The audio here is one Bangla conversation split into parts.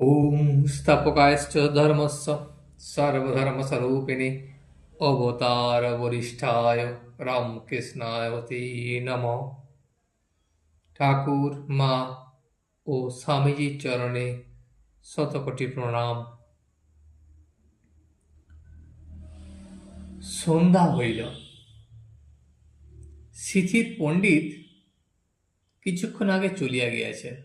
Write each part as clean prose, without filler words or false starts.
ॐ स्थापकायश्च धर्मस्य सर्वधर्मस्वरूपिणे अवतारवरिष्ठाय রামকৃষ্ণায় ते নমঃ। ঠাকুর, মা ও স্বামীজির চরণে শতকোটি প্রণাম। সন্ধ্যা হইল। সিথির পণ্ডিত কিছুক্ষণ আগে চলিয়া গিয়াছেন।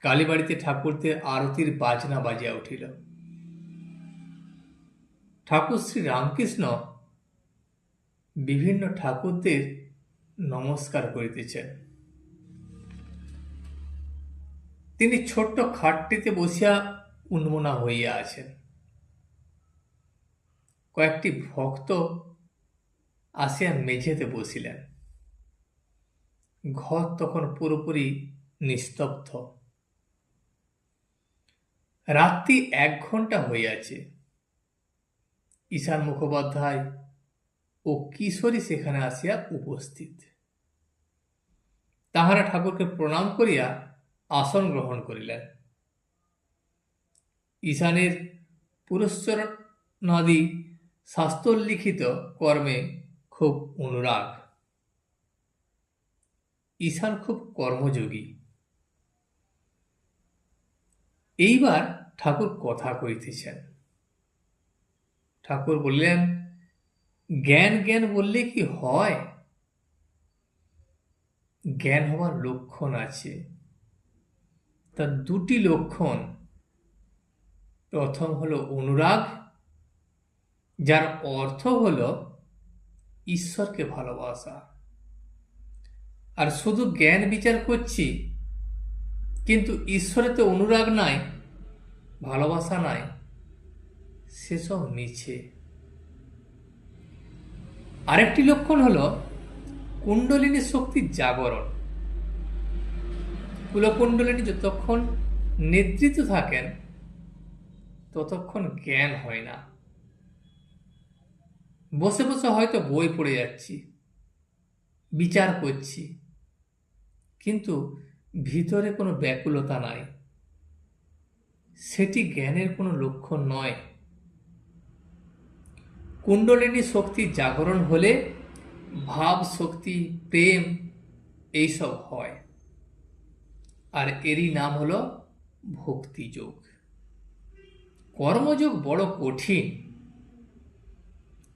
কালীবাড়িতে ঠাকুরদের আরতির বাজনা বাজিয়া উঠিল। ঠাকুর শ্রী রামকৃষ্ণ বিভিন্ন ঠাকুরদের নমস্কার করিতেছেন। তিনি ছোট্ট খাটটিতে বসিয়া উন্মনা হইয়া আছেন। কয়েকটি ভক্ত আসিয়া মেঝেতে বসিলেন। ঘর তখন পুরোপুরি নিস্তব্ধ। রাত্রি 1 ঘণ্টা হইয়াছে। ঈশান মুখোপাধ্যায় ও কিশোরী সেখানে আসিয়া উপস্থিত। তাহারা ঠাকুরকে প্রণাম করিয়া আসন গ্রহণ করিলেন। ঈশানের পুরস্চরণাদি শাস্ত্রলিখিত কর্মে খুব অনুরাগ। ঈশান খুব কর্মযোগী। এইবার ঠাকুর কথা কইতেছেন। ঠাকুর বললেন, জ্ঞান জ্ঞান বললে কি হয়? জ্ঞান হওয়ার লক্ষণ আছে। তার 2টি লক্ষণ। প্রথম হলো অনুরাগ, যার অর্থ হলো ঈশ্বরকে ভালোবাসা। আর শুধু জ্ঞান বিচার করছি, কিন্তু ঈশ্বরেতে অনুরাগ নাই, ভালোবাসা নাই, সেসব মিছে। আরেকটি লক্ষণ হলো কুণ্ডলিনী শক্তির জাগরণ। কুলকুণ্ডলিনী যতক্ষণ নিদ্রিত থাকেন ততক্ষণ জ্ঞান হয় না। বসে বসে হয়তো বই পড়ে যাচ্ছি, বিচার করছি, কিন্তু ভিতরে কোনো ব্যাকুলতা নাই। সেটি জ্ঞানের কোনো লক্ষণ নয়। কুণ্ডলিনী শক্তির জাগরণ হলে ভাব শক্তি, প্রেম এইসব হয়। আর এরই নাম হলো ভক্তিযোগ। কর্মযোগ বড় কঠিন।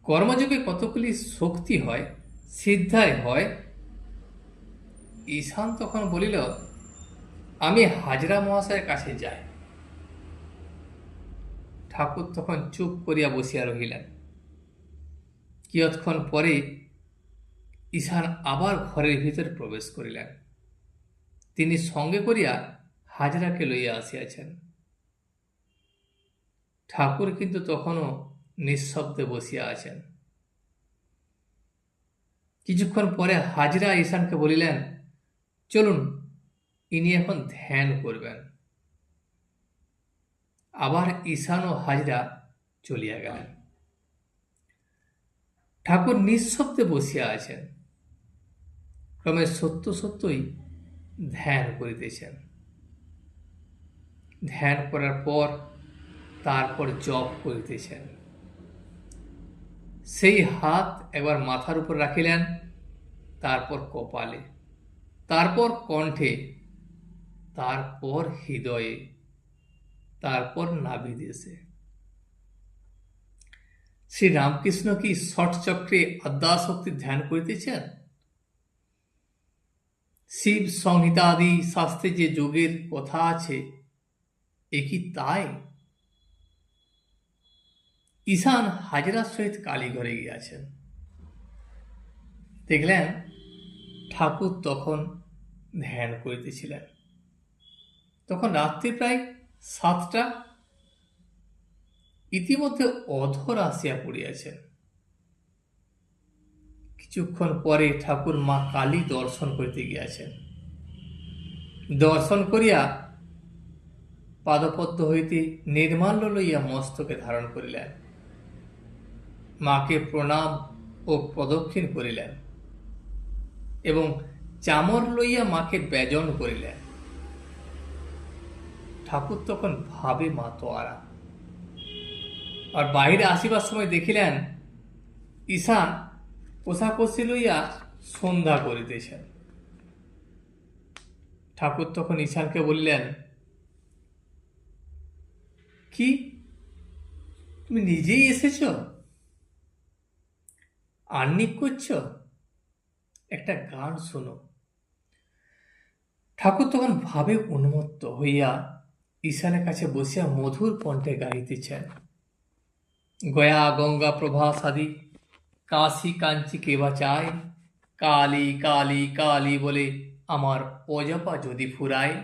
কর্মযোগে কতগুলি শক্তি হয়, সিদ্ধায় হয়। ঈশান তখন বলিল, আমি হাজরা মহাশয়ের কাছে যাই। ঠাকুর তখন চুপ করিয়া বসিয়া রহিলেন। কিয়ৎক্ষণ পরে ঈশান আবার ঘরের ভিতরে প্রবেশ করিলেন। তিনি সঙ্গে করিয়া হাজরাকে লইয়া আসিয়াছেন। ঠাকুর কিন্তু তখনও নিঃশব্দে বসিয়া আছেন। কিছুক্ষণ পরে হাজরা ঈশানকে বলিলেন, চলুন, ইনি এখন ধ্যান করবেন। আবার ঈশান ও হাজরা চলিয়া গেলেন। ঠাকুর নিঃশব্দে বসিয়া আছেন। ক্রমে সত্য সত্যই ধ্যান করিতেছেন। ধ্যান করার পর তারপর জপ করিতেছেন। সেই হাত একবার মাথার উপর রাখিলেন, তারপর কপালে, তারপর কণ্ঠে, তারপর হৃদয়ে, তারপর নাভিদেশে। শ্রী রামকৃষ্ণ কি ষট চক্রে আদ্যাশক্তির ধ্যান করিতেছেন? শিব সংহিতাদি শাস্ত্রে যে যোগের কথা আছে, এ কি তাই? ঈশান হাজরার সহিত কালীঘরে গিয়াছেন। দেখলেন ঠাকুর তখন ধ্যান করিতেছিলেন। তখন রাত্রি প্রায় 7টা। ইতিমধ্যে অধর আসিয়া পড়িয়াছেন। কিছুক্ষণ পরে ঠাকুর মা কালী দর্শন করিতে গিয়াছেন। দর্শন করিয়া পাদপদ্ম হইতে নির্মাল্য লইয়া মস্তকে ধারণ করিলেন। মাকে প্রণাম ও প্রদক্ষিণ করিলেন এবং চামর লইয়া মাকে ব্যজন করিলেন। ঠাকুর তখন ভাবে মাতোয়ারা। আর বাহিরে আসিবার সময় দেখিলেন ঈশান কোষাকষি লইয়া সন্ধ্যা করিতেছেন। ঠাকুর তখন ঈশানকে বললেন, কি তুমি নিজেই এসেছ? আহ্নিক করছ? একটা গান শোনো। ঠাকুর তখন ভাবে উন্মত্ত হইয়া ঈশানের কাছে বসিয়া মধুর কণ্ঠে গাইতেছেন, গয়া গঙ্গা প্রভা সাদি কাশী কাঞ্চি কেবা চায়, কালী কালী কালী বলে আমার অজপা যদি ফুরায়,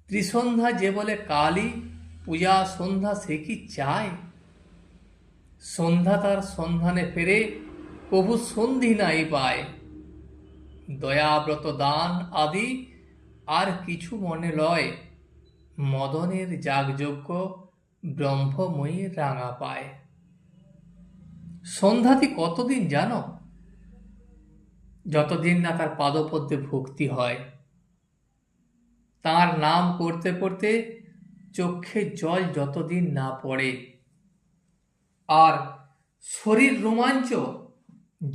ত্রিসন্ধ্যা যে বলে কালী পূজা সন্ধ্যা সে কি চায়, সন্ধ্যা তার সন্ধানে ফেরে কভু সন্ধি নাই পায়, দয়াব্রত দান আদি আর কিছু মনে লয়, মদনের যাগযজ্ঞ ব্রহ্মময়ী রাঙা পায়। সন্ধ্যাতি কতদিন জানো? যতদিন না তার পাদপদ্মে ভক্তি হয়, তার নাম করতে করতে চোখে জল যতদিন না পড়ে, আর শরীর রোমাঞ্চ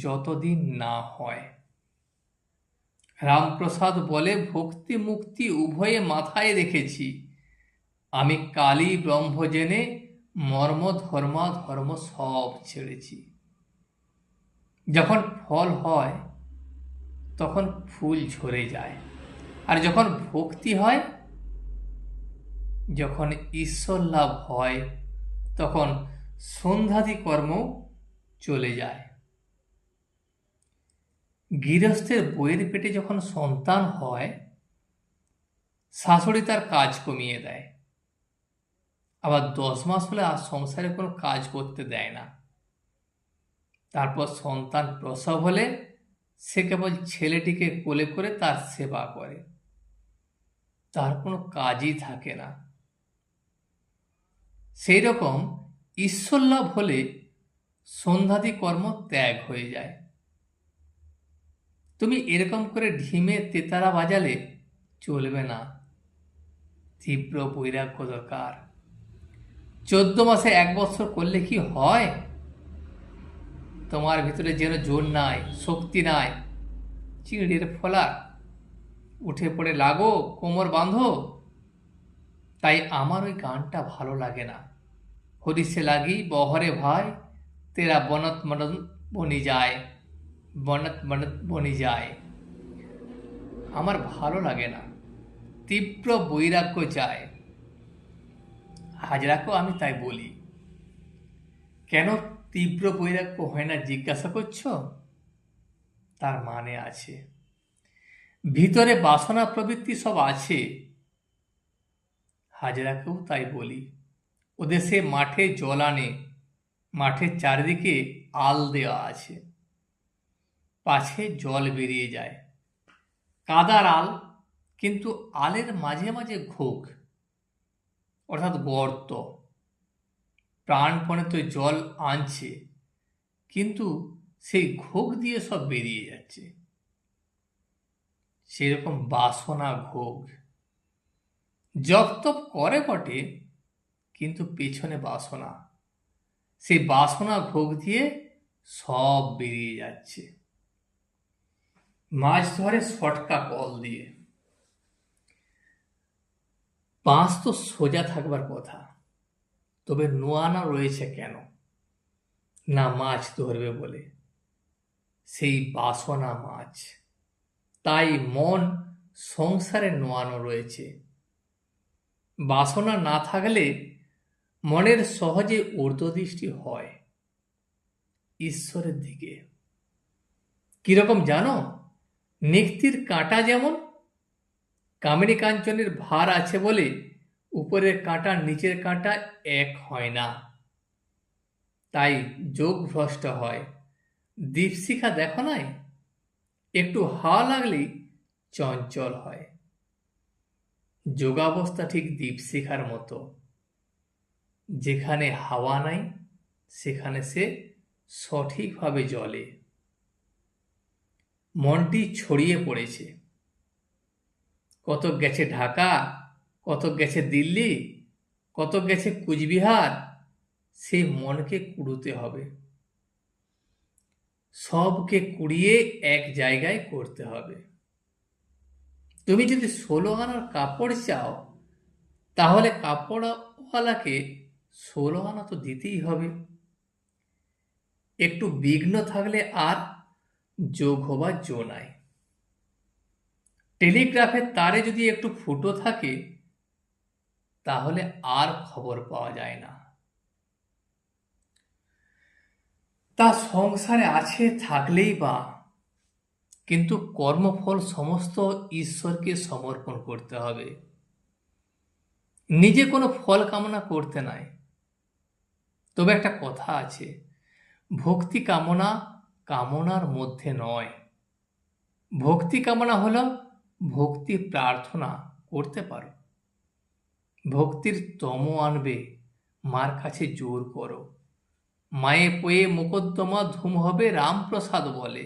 যতদিন না হয়। রামপ্রসাদ বলে, ভক্তি মুক্তি উভয়ে মাথায় রেখেছি, আমি কালী ব্রহ্ম জেনে মর্ম ধর্ম সব ছেড়েছি। যখন ফল হয় তখন ফুল ঝরে যায়, আর যখন ভক্তি হয়, যখন ঈশ্বর লাভ হয়, তখন সন্ধ্যাদি কর্ম চলে যায়। গৃহস্থের বইয়ের পেটে যখন সন্তান হয়, শাশুড়ি তার কাজ কমিয়ে দেয়, আবার 10 মাস হলে আর সংসারে কোনো কাজ করতে দেয় না। তারপর সন্তান প্রসব হলে সে কেবল ছেলেটিকে কোলে করে তার সেবা করে, তার কোনো কাজই থাকে না। সেই রকম ঈশ্বর লাভ হলে সন্ধ্যাদি কর্ম ত্যাগ হয়ে যায়। তুমি এরকম করে ঢিমে তেতারা বাজালে চলবে না, তীব্র বৈরাগ্য দরকার। 14 মাসে 1 বছর করলে কি হয়? তোমার ভিতরে যেন জোর নাই, শক্তি নাই, চিংড়ির ফলা, উঠে পড়ে লাগো, কোমর বাঁধো। তাই আমার ওই গানটা ভালো লাগে না, হরিষে লাগি বহরে ভাই, তেরা বনত মনত বনি যায়, বনত মনত বনি যায়। আমার ভালো লাগে না, তীব্র বৈরাগ্য চায়। হাজরাকেও আমি তাই বলি, কেন তীব্র বৈরাগ্য হয় না জিজ্ঞাসা করছো? তার মানে আছে, ভিতরে বাসনা প্রবৃত্তি সব আছে। হাজরাকেও তাই বলি, ওদের সে মাঠে জল আনে, মাঠের চারিদিকে আল দেওয়া আছে, পাছে জল বেরিয়ে যায়, কাদার আল, কিন্তু আলের মাঝে মাঝে ঘোগ অর্থাৎ গর্ত। প্রাণপণে তো জল আনছে, কিন্তু সেই ঘোগ দিয়ে সব বেরিয়ে যাচ্ছে। সেরকম বাসনা ঘোগ জপ তপ করে বটে, কিন্তু পেছনে বাসনা, সেই বাসনা ভোগ দিয়ে সব বেরিয়ে যাচ্ছে। মাছ ধরে সটকা কল দিয়ে। বাঁশ তো সোজা থাকবার কথা, তবে নোয়ানো রয়েছে কেন? না মাছ ধরবে বলে, সেই বাসনা মাছ। তাই মন সংসারে নোয়ানো রয়েছে। বাসনা না থাকলে মনের সহজে ঊর্ধ্বদৃষ্টি হয় ঈশ্বরের দিকে। কিরকম জানো? নিক্তির কাঁটা যেমন কামিনী কাঞ্চনের ভার আছে বলে উপরের কাঁটা নিচের কাঁটা এক হয় না, তাই যোগ ভ্রষ্ট হয়। দীপশিখা দেখো নাই, একটু হাওয়া লাগলেই চঞ্চল হয়। যোগাবস্থা ঠিক দীপশিখার মতো, যেখানে হাওয়া নাই সেখানে সে সঠিকভাবে জ্বলে। মনটি ছড়িয়ে পড়েছে, কত গেছে ঢাকা, কতক গেছে দিল্লি, কতক গেছে কুচবিহার, সেই মনকে কুড়োতে হবে, সবকে কুড়িয়ে এক জায়গায় করতে হবে। তুমি যদি 16 আনার কাপড় চাও, তাহলে কাপড়ওয়ালাকে 16 আনা তো দিতেই হবে। একটু বিঘ্ন থাকলে আর যোগ হবার জো নাই। টেলিগ্রাফের তারে যদি একটু ফুটো থাকে, তাহলে আর খবর পাওয়া যায় না। তা সংসারে আছে থাকলেই বা, কিন্তু কর্মফল সমস্ত ঈশ্বরকে সমর্পণ করতে হবে, নিজে কোনো ফল কামনা করতে নাই। তবে একটা কথা আছে, ভক্তি কামনা কামনার মধ্যে নয়। ভক্তি কামনা হলো ভক্তি প্রার্থনা করতে পারো, ভক্তির তম আনবে, মার কাছে জোর করো, মায়ে পয়ে মোকদ্দমা ধুম হবে রামপ্রসাদ বলে,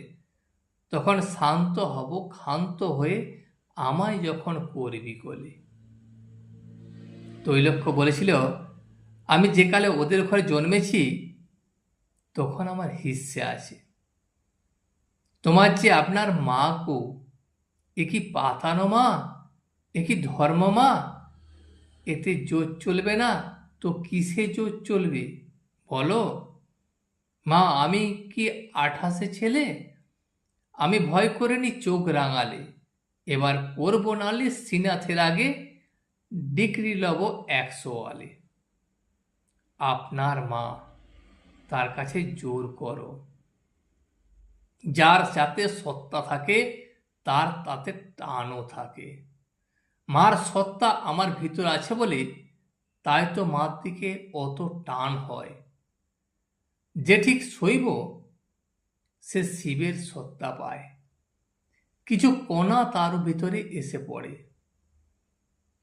তখন শান্ত হব ক্ষান্ত হয়ে আমায় যখন করবি কোলে। তৈলক্ষ্য বলেছিল, আমি যে কালে ওদের ঘরে জন্মেছি তখন আমার হিস্সে আছে। তোমার যে আপনার মা গো, এ কি পাতানো মা, এ কি ধর্ম মা? এতে জোর চলবে না তো কিসে জোর চলবে বলো? মা আমি কি 28 ছেলে? আমি ভয় করিনি চোখ রাঙালে, এবার করব নালে শ্রীনাথের আগে, ডিগ্রি লব 100 ওয়ালে। আপনার মা, তার কাছে জোর করো। যার যাতে সত্তা থাকে তার তাতে টানও থাকে। মার সত্তা আমার ভিতর আছে বলে তাই তো মার দিকে অত টান হয়। যে ঠিক শৈব সে শিবের সত্তা পায়, কিছু কণা তার ভিতরে এসে পড়ে।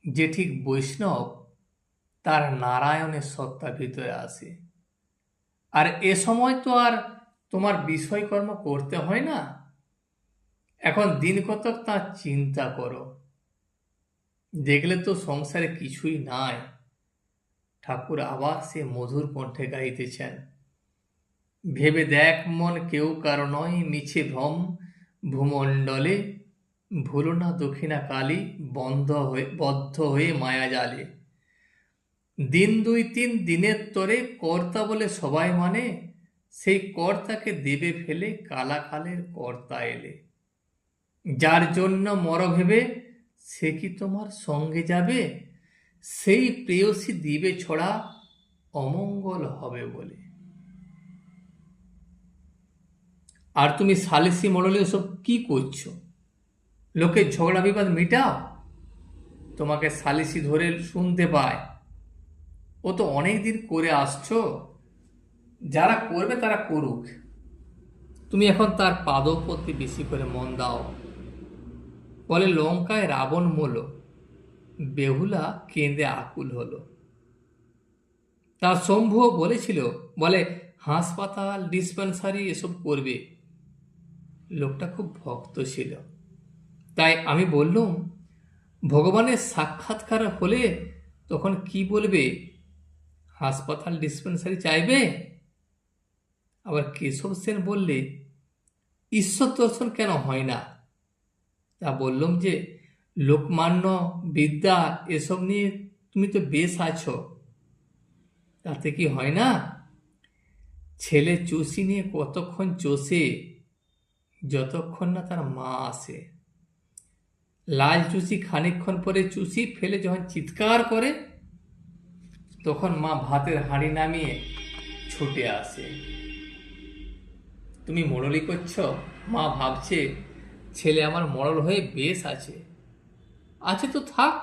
যে ঠিক বৈষ্ণব তার নারায়ণের সত্তা ভিতরে আসে। আর এ সময় তো আর তোমার বিষয়কর্ম করতে হয় না। এখন দিন কতক তার চিন্তা করো, দেখলে তো সংসারে কিছুই নাই। ঠাকুর আবার সে মধুর কণ্ঠে গাইতেছেন, ভেবে দেখ মন কেউ কারো নয় মিছে ভ্রম, ভূমণ্ডলে ভুলো না দক্ষিণা কালী, বদ্ধ হয়ে মায়া জালে। দিন 2-3 দিনের তরে কর্তা বলে সবাই মানে, সেই কর্তাকে দেবে ফেলে কালাকালের কর্তা এলে। যার জন্য মর ভেবে সে কি তোমার সঙ্গে যাবে, সেই প্রেয়সী দিবে ছড়া অমঙ্গল হবে বলে। আর তুমি সালিসি মডেলে সব কি করছো? লোকের ঝগড়া বিবাদ মিটাও। তোমাকে সালিসি ধরে শুনতে পায়, ও তো অনেকদিন করে আসছো, যারা করবে তারা করুক, তুমি এখন তার পাদপতি বেশি করে মন দাও। বলে লঙ্কায় রাবণ মূল, বেহুলা কেঁদে আকুল হলো। তার শম্ভুও বলেছিল, বলে হাসপাতাল ডিসপেন্সারি এসব করবে। লোকটা খুব ভক্ত ছিল, তাই আমি বললুম ভগবানের সাক্ষাৎকার হলে তখন কি বলবে, হাসপাতাল ডিসপেন্সারি চাইবে? আবার কেশব সেন বললে ঈশ্বর দর্শন কেন হয় না? তা বললাম যে লোকমান্য বিদ্যা এসব নিয়ে তুমি তো বেশ আছো, তাতে কি হয় না? ছেলে চুষি নিয়ে কতক্ষণ চষে, যতক্ষণ না তার মা আসে। লাল চুষি খানিকক্ষণ পরে চুষি ফেলে যখন চিৎকার করে, তখন মা ভাতের হাঁড়ি নামিয়ে ছুটে আসে। তুমি মোড়লি করছো, মা ভাবছে ছেলে আমার মরল হয়ে বেশ আছে, আছে তো থাক।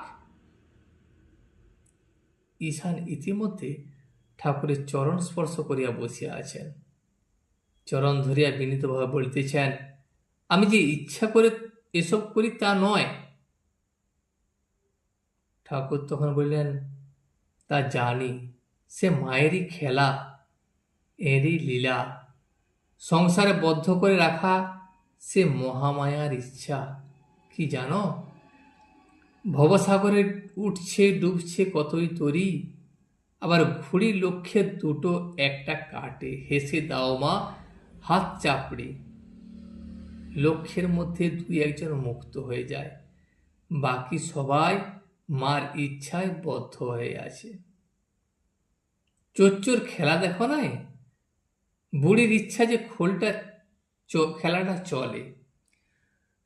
ঈশান ইতিমধ্যে ঠাকুরের চরণ স্পর্শ করিয়া বসিয়া আছেন। চরণ ধরিয়া বিনীতভাবে বলিতেছেন, আমি যে ইচ্ছা করে এসব করি তা নয়। ঠাকুর তখন বললেন, তা জানি, সে মায়েরই খেলা, এরই লীলা। সংসারে বদ্ধ করে রাখা সে মহামায়ার ইচ্ছা। কি জানো, ভবসাগরে উঠছে ডুবছে কতই তরি, আবার ঘুড়ি লক্ষ্যে দুটো একটা কাটে, হেসে দাও মা হাত চাপড়ে। লক্ষ্যের মধ্যে দুই একজন মুক্ত হয়ে যায়, বাকি সবাই মার ইচ্ছায় বদ্ধ হয়ে আছে। চোর খেলা দেখো নাই, বুড়ির ইচ্ছা যে খোলটা খেলাটা চলে।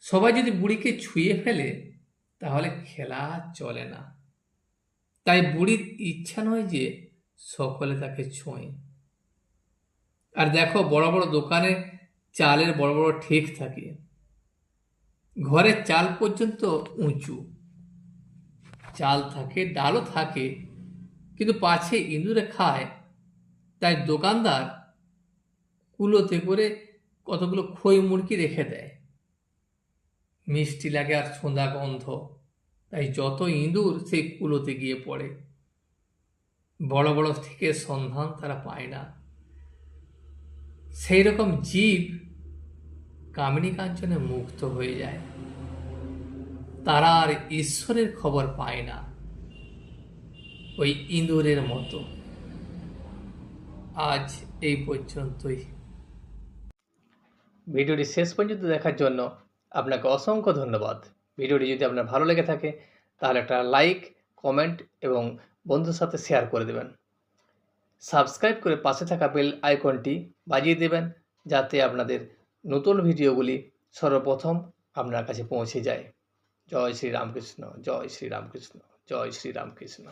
সবাই যদি বুড়িকে ছুঁয়ে ফেলে তাহলে খেলা চলে না। তাই বুড়ির ইচ্ছা নয় যে সকলে তাকে ছোঁয়। আর দেখো বড় বড় দোকানে চালের বড় বড় ঠেক থাকে, ঘরের চাল পর্যন্ত উঁচু চাল থাকে, ডালও থাকে, কিন্তু পাছে ইঁদুরে খায়, তাই দোকানদার কুলোতে করে কতগুলো খই মুরগি রেখে দেয়। মিষ্টি লাগে আর ছোঁদা গন্ধ, তাই যত ইঁদুর সেই কুলোতে গিয়ে পড়ে। বড় বড় থেকে সন্ধান তারা পায় না। সেই রকম জীব কামিনী কাঞ্চনে মুক্ত হয়ে যায়, তারা আর ঈশ্বরের খবর পায় না, ওই ইঁদুরের মতো। আজ এই পর্যন্তই। ভিডিওটি শেষ পর্যন্ত দেখার জন্য আপনাকে অসংখ্য ধন্যবাদ। ভিডিওটি যদি আপনার ভালো লেগে থাকে তাহলে একটা লাইক, কমেন্ট এবং বন্ধুর সাথে শেয়ার করে দেবেন। সাবস্ক্রাইব করে পাশে থাকা বেল আইকনটি বাজিয়ে দেবেন, যাতে আপনাদের নতুন ভিডিওগুলি সর্বপ্রথম আপনার কাছে পৌঁছে যায়। জয় শ্রী রামকৃষ্ণ, জয় শ্রী রামকৃষ্ণ, জয় শ্রী রামকৃষ্ণ।